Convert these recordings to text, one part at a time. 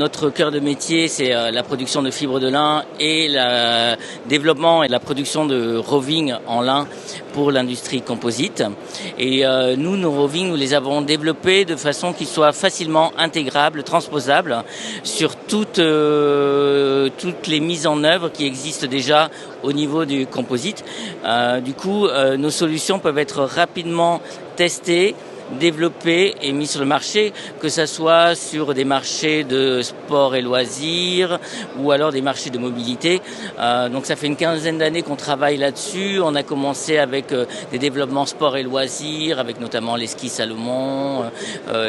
Notre cœur de métier, c'est la production de fibres de lin et le développement et la production de roving en lin pour l'industrie composite. Et nous, nos rovings, nous les avons développés de façon qu'ils soient facilement intégrables, transposables sur toutes les mises en œuvre qui existent déjà au niveau du composite. Du coup, nos solutions peuvent être rapidement testées, développés et mis sur le marché, que ça soit sur des marchés de sport et loisirs ou alors des marchés de mobilité. Donc ça fait une quinzaine d'années qu'on travaille là-dessus. On a commencé avec des développements sport et loisirs, avec notamment les skis Salomon,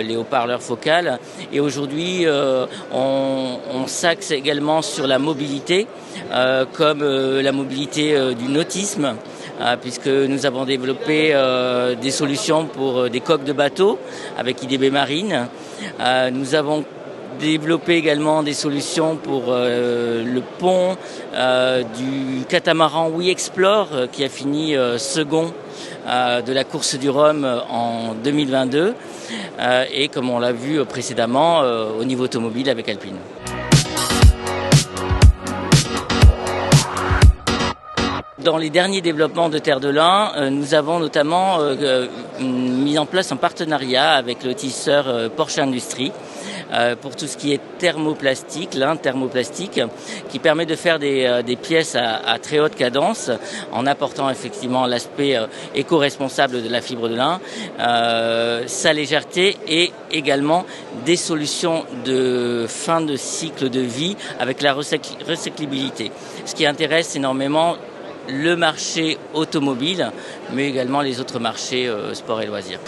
les haut-parleurs focales. Et aujourd'hui, on s'axe également sur la mobilité, comme la mobilité du nautisme, puisque nous avons développé des solutions pour des coques de bateaux avec IDB Marine. Nous avons développé également des solutions pour le pont du catamaran We Explore qui a fini second de la course du Rhum en 2022 et comme on l'a vu précédemment au niveau automobile avec Alpine. Dans les derniers développements de terre de lin, nous avons notamment mis en place un partenariat avec le tisseur Porsche Industrie pour tout ce qui est thermoplastique, lin thermoplastique, qui permet de faire des pièces à très haute cadence en apportant effectivement l'aspect éco-responsable de la fibre de lin, sa légèreté et également des solutions de fin de cycle de vie avec la recyclabilité. Ce qui intéresse énormément le marché automobile, mais également les autres marchés sport et loisirs.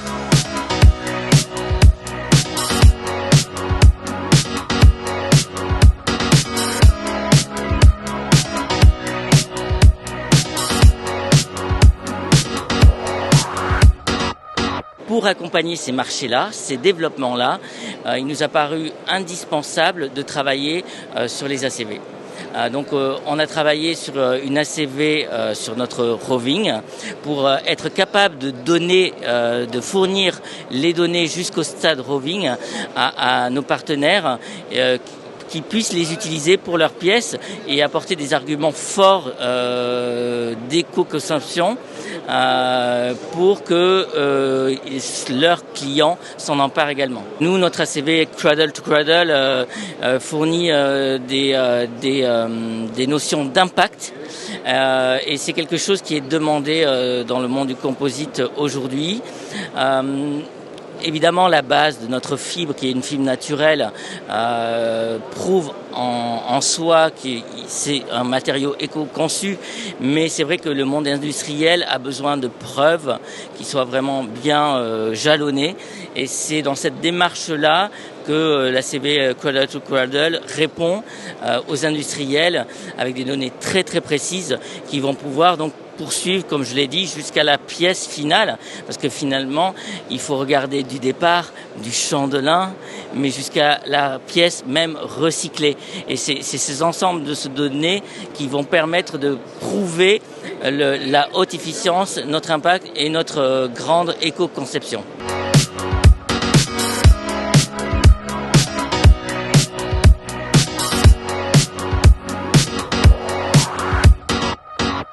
Pour accompagner ces marchés-là, ces développements-là, il nous a paru indispensable de travailler sur les ACV. Donc on a travaillé sur une ACV sur notre roving pour être capable de donner, de fournir les données jusqu'au stade roving à nos partenaires qui puissent les utiliser pour leurs pièces et apporter des arguments forts d'éco-consommation pour que leurs clients s'en emparent également. Nous, notre ACV Cradle to Cradle fournit des notions d'impact et c'est quelque chose qui est demandé dans le monde du composite aujourd'hui. Évidemment, la base de notre fibre, qui est une fibre naturelle, prouve en soi que c'est un matériau éco-conçu, mais c'est vrai que le monde industriel a besoin de preuves qui soient vraiment bien jalonnées, et c'est dans cette démarche-là que l'ACV Cradle to Cradle répond aux industriels avec des données très très précises qui vont pouvoir donc poursuivre, comme je l'ai dit, jusqu'à la pièce finale, parce que finalement, il faut regarder du départ, du champ de lin, mais jusqu'à la pièce même recyclée. Et c'est ces ensembles de ces données qui vont permettre de prouver la haute efficience, notre impact et notre grande éco-conception.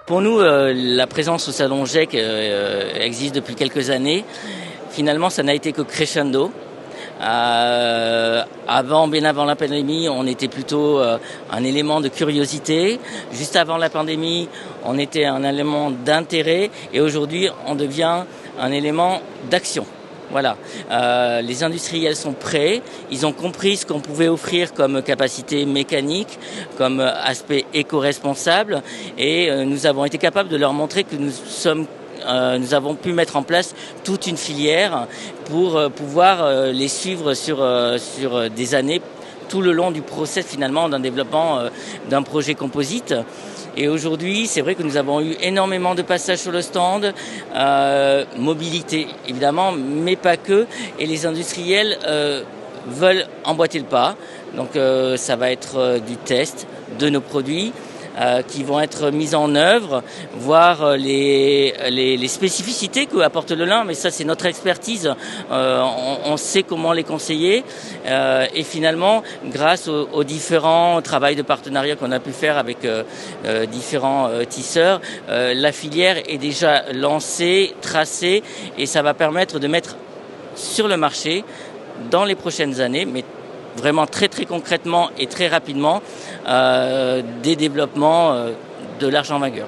Pour nous, la présence au Salon GEC existe depuis quelques années. Finalement, ça n'a été que crescendo. Bien avant la pandémie, on était plutôt un élément de curiosité. Juste avant la pandémie, on était un élément d'intérêt. Et aujourd'hui, on devient un élément d'action. Voilà, les industriels sont prêts, ils ont compris ce qu'on pouvait offrir comme capacité mécanique, comme aspect éco-responsable, et nous avons été capables de leur montrer que nous avons pu mettre en place toute une filière pour pouvoir les suivre sur des années, tout le long du process finalement d'un développement d'un projet composite. Et aujourd'hui, c'est vrai que nous avons eu énormément de passages sur le stand, mobilité évidemment, mais pas que. Et les industriels veulent emboîter le pas. Donc ça va être du test de nos produits, qui vont être mises en œuvre, voir les spécificités que apporte le lin, mais ça c'est notre expertise, on sait comment les conseiller, et finalement grâce aux différents travaux de partenariat qu'on a pu faire avec différents tisseurs, la filière est déjà lancée, tracée, et ça va permettre de mettre sur le marché dans les prochaines années, mais vraiment très très concrètement et très rapidement, des développements de l'argent vainqueur.